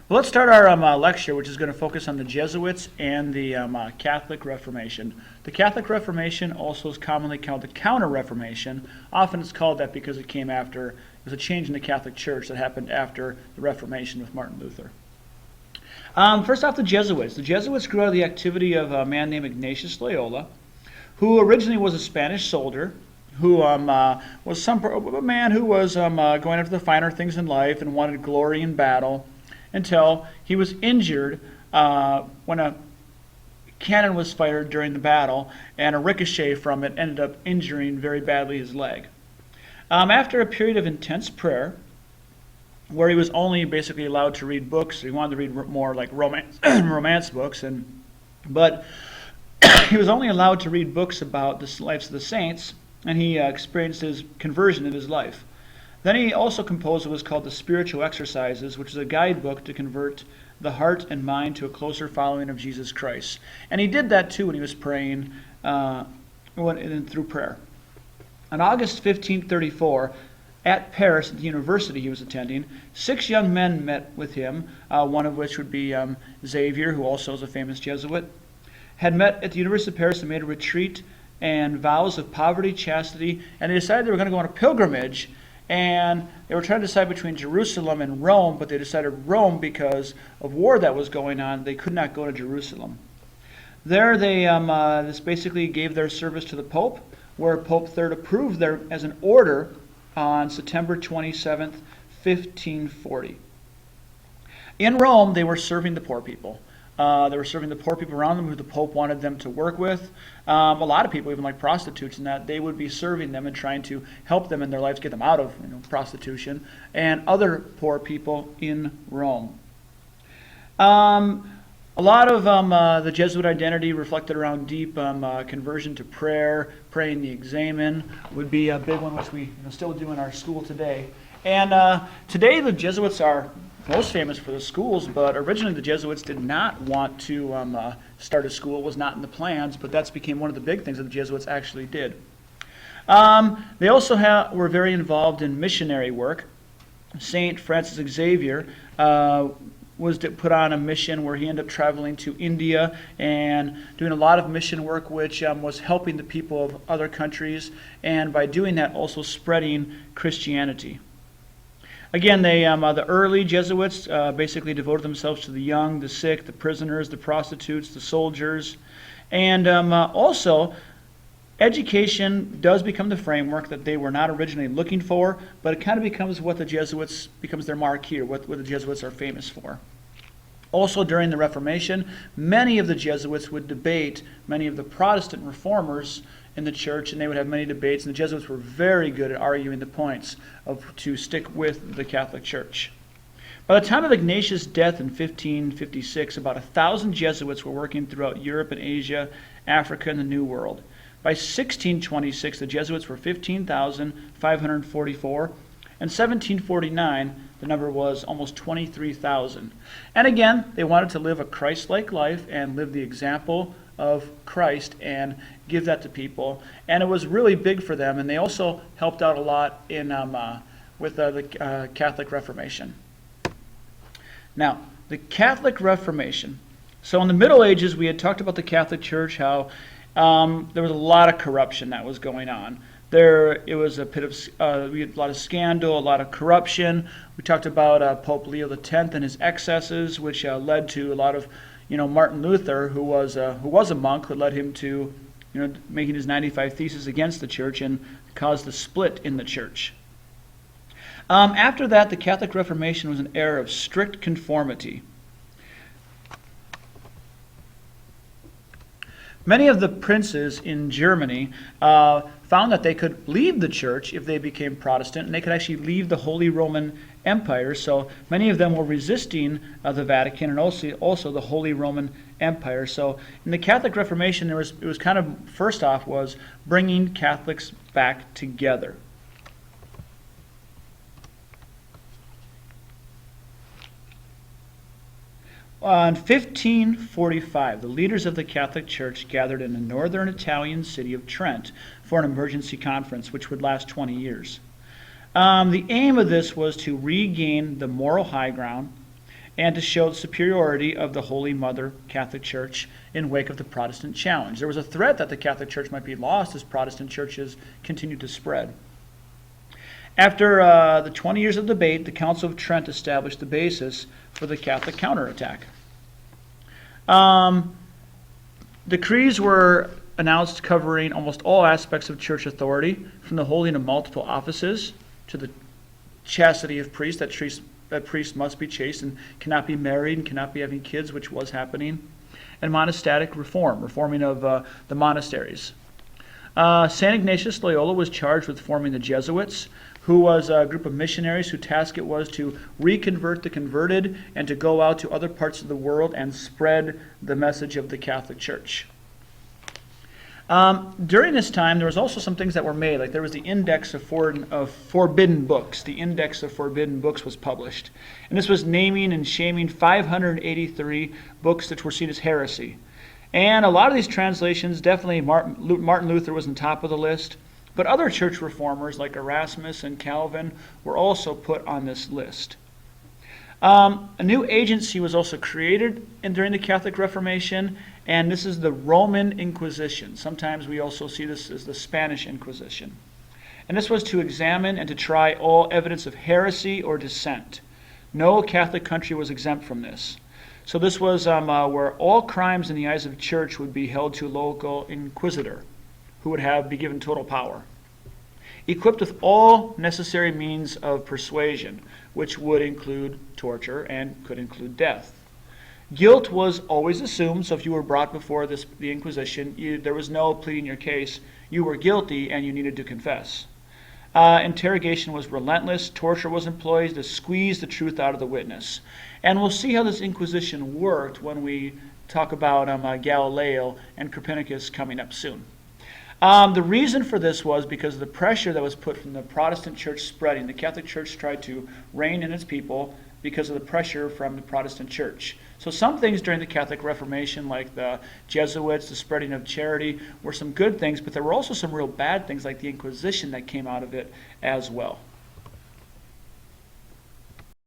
Well, let's start our lecture, which is going to focus on the Jesuits and the Catholic Reformation. The Catholic Reformation also is commonly called the Counter-Reformation. Often it's called that because it came after, it was a change in the Catholic Church that happened after the Reformation with Martin Luther. First off, the Jesuits. The Jesuits grew out of the activity of a man named Ignatius Loyola, who originally was a Spanish soldier, who was a man who was going after the finer things in life and wanted glory in battle, until he was injured when a cannon was fired during the battle, and a ricochet from it ended up injuring very badly his leg. After a period of intense prayer, where he was only basically allowed to read books, he wanted to read more like romance books, but he was only allowed to read books about the lives of the saints, and he experienced his conversion in his life. Then he also composed what was called the Spiritual Exercises, which is a guidebook to convert the heart and mind to a closer following of Jesus Christ. And he did that too when he was praying through prayer. On August 1534, at Paris, at the university he was attending, 6 young men met with him, one of which would be Xavier, who also is a famous Jesuit, had met at the University of Paris and made a retreat and vows of poverty, chastity, and they decided they were going to go on a pilgrimage. And they were trying to decide between Jerusalem and Rome, but they decided Rome because of war that was going on. They could not go to Jerusalem. There they this basically gave their service to the Pope, where Pope III approved their as an order on September 27th, 1540. In Rome, they were serving the poor people. They were serving the poor people around them who the Pope wanted them to work with. A lot of people, even like prostitutes and that, they would be serving them and trying to help them in their lives, get them out of prostitution, and other poor people in Rome. A lot of the Jesuit identity reflected around deep conversion to prayer, praying the examen would be a big one, which we still do in our school today. And today the Jesuits are most famous for the schools, but originally the Jesuits did not want to start a school. It was not in the plans, but that's became one of the big things that the Jesuits actually did. They also were very involved in missionary work. St. Francis Xavier was put on a mission where he ended up traveling to India and doing a lot of mission work, which was helping the people of other countries, and by doing that also spreading Christianity. Again, the early Jesuits basically devoted themselves to the young, the sick, the prisoners, the prostitutes, the soldiers. And also, education does become the framework that they were not originally looking for, but it kind of becomes what the Jesuits, becomes their mark here, what the Jesuits are famous for. Also, during the Reformation, many of the Jesuits would debate many of the Protestant reformers in the church, and they would have many debates, and the Jesuits were very good at arguing the points to stick with the Catholic Church. By the time of Ignatius' death in 1556, about 1,000 Jesuits were working throughout Europe and Asia, Africa, and the New World. By 1626, the Jesuits were 15,544, and 1749, the number was almost 23,000. And again, they wanted to live a Christ-like life and live the example of Christ and give that to people, and it was really big for them. And they also helped out a lot in with the Catholic Reformation. Now, the Catholic Reformation. So in the Middle Ages, we had talked about the Catholic Church, how there was a lot of corruption that was going on. It was a pit of we had a lot of scandal, a lot of corruption. We talked about Pope Leo X and his excesses, which led to a lot of Martin Luther, who was a monk, who led him to making his 95 Theses against the church and caused the split in the church. After that, the Catholic Reformation was an era of strict conformity. Many of the princes in Germany found that they could leave the church if they became Protestant, and they could actually leave the Holy Roman Empire. So many of them were resisting the Vatican and also the Holy Roman Empire. So in the Catholic Reformation, it was kind of, first off, was bringing Catholics back together. In 1545, the leaders of the Catholic Church gathered in the northern Italian city of Trent for an emergency conference, which would last 20 years. The aim of this was to regain the moral high ground and to show the superiority of the Holy Mother Catholic Church in wake of the Protestant challenge. There was a threat that the Catholic Church might be lost as Protestant churches continued to spread. After the 20 years of debate, the Council of Trent established the basis for the Catholic counterattack. Decrees were announced covering almost all aspects of church authority, from the holding of multiple offices to the chastity of priests, that priests must be chaste and cannot be married and cannot be having kids, which was happening, and monastic reforming of the monasteries. St. Ignatius Loyola was charged with forming the Jesuits, who was a group of missionaries whose task it was to reconvert the converted and to go out to other parts of the world and spread the message of the Catholic Church. During this time, there was also some things that were made, like there was the Index of Forbidden Books. The Index of Forbidden Books was published. And this was naming and shaming 583 books that were seen as heresy. And a lot of these translations, definitely Martin Luther was on top of the list, but other church reformers like Erasmus and Calvin were also put on this list. A new agency was also created during the Catholic Reformation, and this is the Roman Inquisition. Sometimes we also see this as the Spanish Inquisition. And this was to examine and to try all evidence of heresy or dissent. No Catholic country was exempt from this. So this was where all crimes in the eyes of the church would be held to a local inquisitor, who would be given total power, equipped with all necessary means of persuasion, which would include torture and could include death. Guilt was always assumed, so if you were brought before the Inquisition, there was no pleading your case. You were guilty and you needed to confess. Interrogation was relentless. Torture was employed to squeeze the truth out of the witness. And we'll see how this Inquisition worked when we talk about Galileo and Copernicus coming up soon. The reason for this was because of the pressure that was put from the Protestant church spreading. The Catholic Church tried to reign in its people because of the pressure from the Protestant church. So some things during the Catholic Reformation, like the Jesuits, the spreading of charity, were some good things, but there were also some real bad things like the Inquisition that came out of it as well.